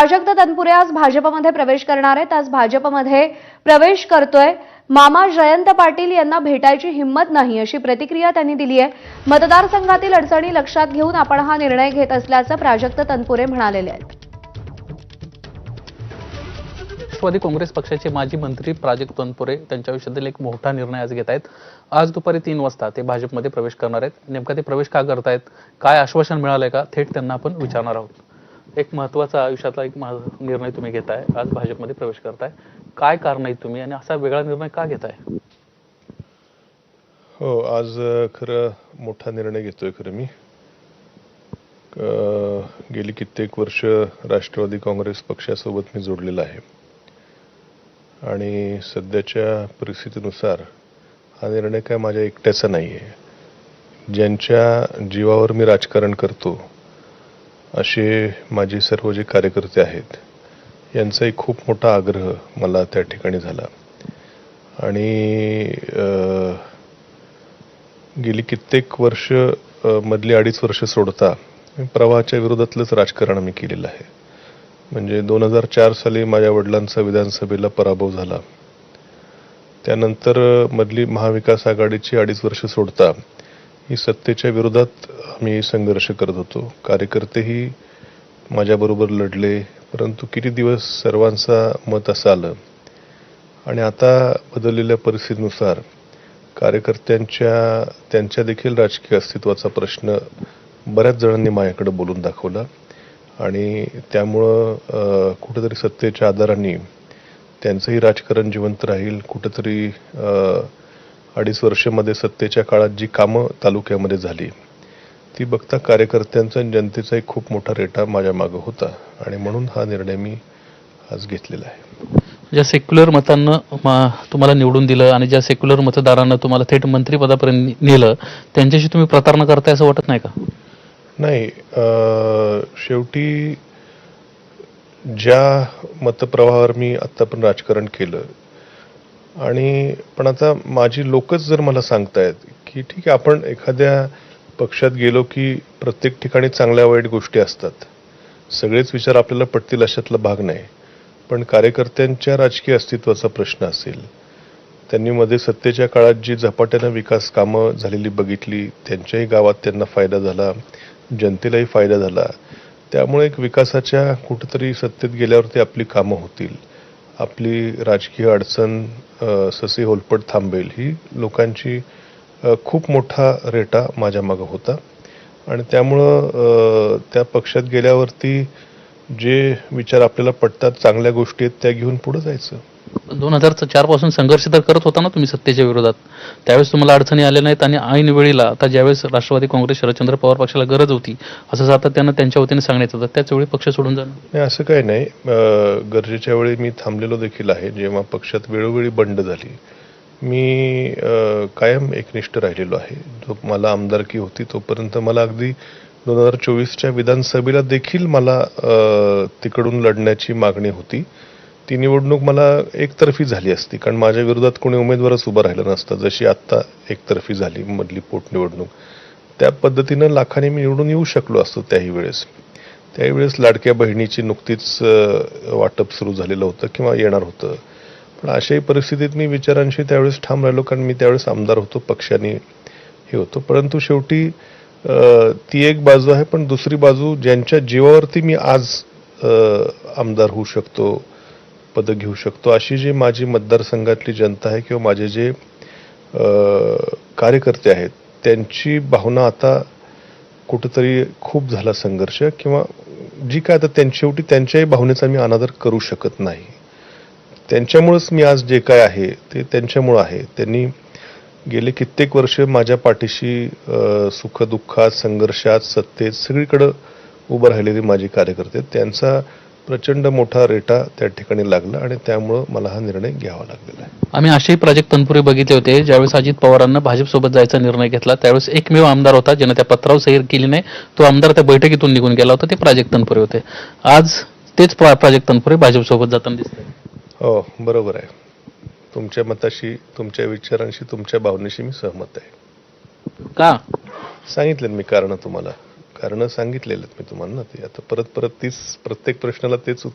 प्राजक्त तनपुरे आज भाजपमध्ये प्रवेश करणार आहेत। आज भाजपमध्ये प्रवेश करतोय मामा जयंत पाटील यांना भेटायची हिंमत नाही अशी प्रतिक्रिया त्यांनी दिली आहे। मतदारसंघातील अडचणी लक्षात घेऊन आपण हा निर्णय घेत असल्याचं प्राजक्त तनपुरे म्हणालेले आहेत। राष्ट्रवादी काँग्रेस पक्षाचे माजी मंत्री प्राजक्त तनपुरे त्यांच्या आयुष्यातील एक मोठा निर्णय आज घेत आहेत। आज दुपारी 3 वाजता ते भाजपमध्ये प्रवेश करणार आहेत। नेमका ते प्रवेश का करतायत, काय आश्वासन मिळालंय का, थेट त्यांना आपण विचारणार आहोत। एक महत्त्वाचा आयुष्यातला एक निर्णय तुम्ही घेताय, आज भाजपमध्ये प्रवेश करताय, काय कारण आहे तुम्ही आणि असा वेगळा निर्णय का घेताय? हो, आज खरं मोठा निर्णय घेतोय खरं मी। गेली कित्येक वर्ष राष्ट्रवादी काँग्रेस पक्षासोबत मी जोडलेला आहे आणि सध्याच्या परिस्थितीनुसार हा निर्णय काय माझ्या एकट्याचा नाही आहे। ज्यांच्या जीवावर मी राजकारण करतो असे माझे सर्व जे कार्यकर्ते आहेत यांचाही खूप मोठा आग्रह मला त्या ठिकाणी झाला आणि गेली कित्येक वर्ष मधली 2.5 वर्ष सोडता प्रवाहाच्या विरोधातलंच राजकारण मी केलेलं आहे। म्हणजे 2004 साली माझ्या वडिलांचा विधानसभेला पराभव झाला, त्यानंतर मधली महाविकास आघाडीची 2.5 वर्ष सोडता ही सत्तेच्या विरोधात आम्ही संघर्ष करत होतो। कार्यकर्तेही माझ्याबरोबर लढले, परंतु किती दिवस सर्वांचा मत असं आलं आणि आता बदललेल्या परिस्थितीनुसार त्यांच्या देखील राजकीय अस्तित्वाचा प्रश्न बऱ्याच जणांनी माझ्याकडे बोलून दाखवला आणि त्यामुळं कुठेतरी सत्तेच्या आधाराने त्यांचंही राजकारण जिवंत राहील। कुठेतरी 2.5 वर्षामध्ये सत्तेच्या काळात जी कामं तालुक्यामध्ये झाली ती बघता कार्यकर्त्यांचा आणि जनतेचा एक खूप मोठा रेटा माझ्या मागे होता आणि म्हणून हा निर्णय मी आज घेतलेला आहे। ज्या सेक्युलर मतांना तुम्हाला निवडून दिलं आणि ज्या सेक्युलर मतदारांना तुम्हाला थेट मंत्रिपदापर्यंत नेलं त्यांच्याशी तुम्ही प्रतारणा करताय असं वाटत नाही का? नाही, शेवटी ज्या मतप्रवाहावर मी आत्तापर्यंत राजकारण केलं आणि पण आता माझी लोकच जर मला सांगतायत की ठीक आहे, आपण एखाद्या पक्षात गेलो की प्रत्येक ठिकाणी चांगल्या वाईट गोष्टी असतात, सगळेच विचार आपल्याला पटतील अशातला भाग नाही, पण कार्यकर्त्यांच्या राजकीय अस्तित्वाचा प्रश्न असेल, त्यांनी मध्ये सत्तेच्या काळात जी झपाट्यानं विकास कामं झालेली बघितली, त्यांच्याही गावात त्यांना फायदा झाला, जनतेलाही फायदा झाला, त्यामुळे एक विकासाच्या कुठेतरी सत्तेत गेल्यावरती आपली कामं होतील, आपली राजकीय अडचण ससे होलपट थांबेल, ही लोकांची खूप मोठा रेटा माझ्या मागे होता आणि त्यामुळं त्या पक्षात गेल्यावरती जे विचार आपल्याला पटतात, चांगल्या गोष्टी आहेत, त्या घेऊन पुढे जायचं। 2004 पासून संघर्ष तर करत होता ना तुम्ही सत्तेच्या विरोधात, त्यावेळेस तुम्हाला अडचणी आल्या नाहीत आणि ऐन वेळेला आता ज्यावेळेस राष्ट्रवादी काँग्रेस शरदचंद्र पवार पक्षाला गरज होती असं सातत्यानं त्यांच्या वतीने सांगण्यात होतं, त्याच वेळी पक्ष सोडून जाणं? नाही, असं काही नाही। गरजेच्या वेळी मी थांबलेलो देखील आहे। जेव्हा पक्षात वेळोवेळी बंड झाली मी कायम एकनिष्ठ राहिलेलो आहे। जो मला आमदारकी होती तोपर्यंत मला अगदी 2024च्या विधानसभेला देखील मला तिकडून लढण्याची मागणी होती। ती निवडणूक मला एकतर्फी झाली असती, कारण माझ्या विरोधात कोणी उमेदवारच उभा राहिला नसता, जशी आत्ता एकतर्फी झाली मधली पोटनिवडणूक। त्या पद्धतीनं लाखांनी मी निवडून येऊ शकलो असतो त्यावेळेस लाडक्या बहिणीची नुकतीच वाटप सुरू झालेलं होतं किंवा येणार होतं, पण अशाही परिस्थितीत मी विचारांशी त्यावेळेस ठाम राहिलो, कारण मी त्यावेळेस आमदार होतो, पक्षाने हे होतो। परंतु शेवटी ती एक बाजू आहे, पण दुसरी बाजू ज्यांच्या जीवावरती मी आज आमदार होऊ शकतो, पद घेऊ शकतो, अशी जी माझी मतदारसंघातली जनता आहे किंवा माझे जे कार्यकर्ते आहेत त्यांची भावना आता कुठेतरी खूप झाला संघर्ष किंवा जी काय आता शेवटी त्यांच्याही भावनेचा मी अनादर करू शकत नाही। त्यांच्यामुळेच मी आज जे काय आहे ते त्यांच्यामुळं आहे। त्यांनी गेले कित्येक वर्ष माझ्या पाठीशी सुखदुःखात, संघर्षात, सत्तेत सगळीकडे उभं राहिलेले माझे कार्यकर्ते, त्यांचा प्रचंड मोठा रेटा त्या ठिकाणी लागला आणि त्यामुळं मला हा निर्णय घ्यावा लागलेला आहे। आम्ही असेही प्राजक्त तनपुरे बघितले होते, ज्यावेळेस अजित पवारांना भाजपसोबत जायचा निर्णय घेतला त्यावेळेस एकमेव आमदार होता ज्याने त्या पत्रावर सही केली नाही, तो आमदार त्या बैठकीतून निघून गेला होता, ते प्राजक्त तनपुरे होते। आज तेच प्राजक्त तनपुरे भाजपसोबत जाताना दिसतंय। हो, बरोबर आहे। तुमच्या मताशी, तुमच्या विचारांशी, तुमच्या भावनेशी मी सहमत आहे। का? सांगितलं मी कारण तुम्हाला, कारण सांगितलेलं मी तुम्हाला ना, ते आता परत प्रत्येक प्रश्नाला तेच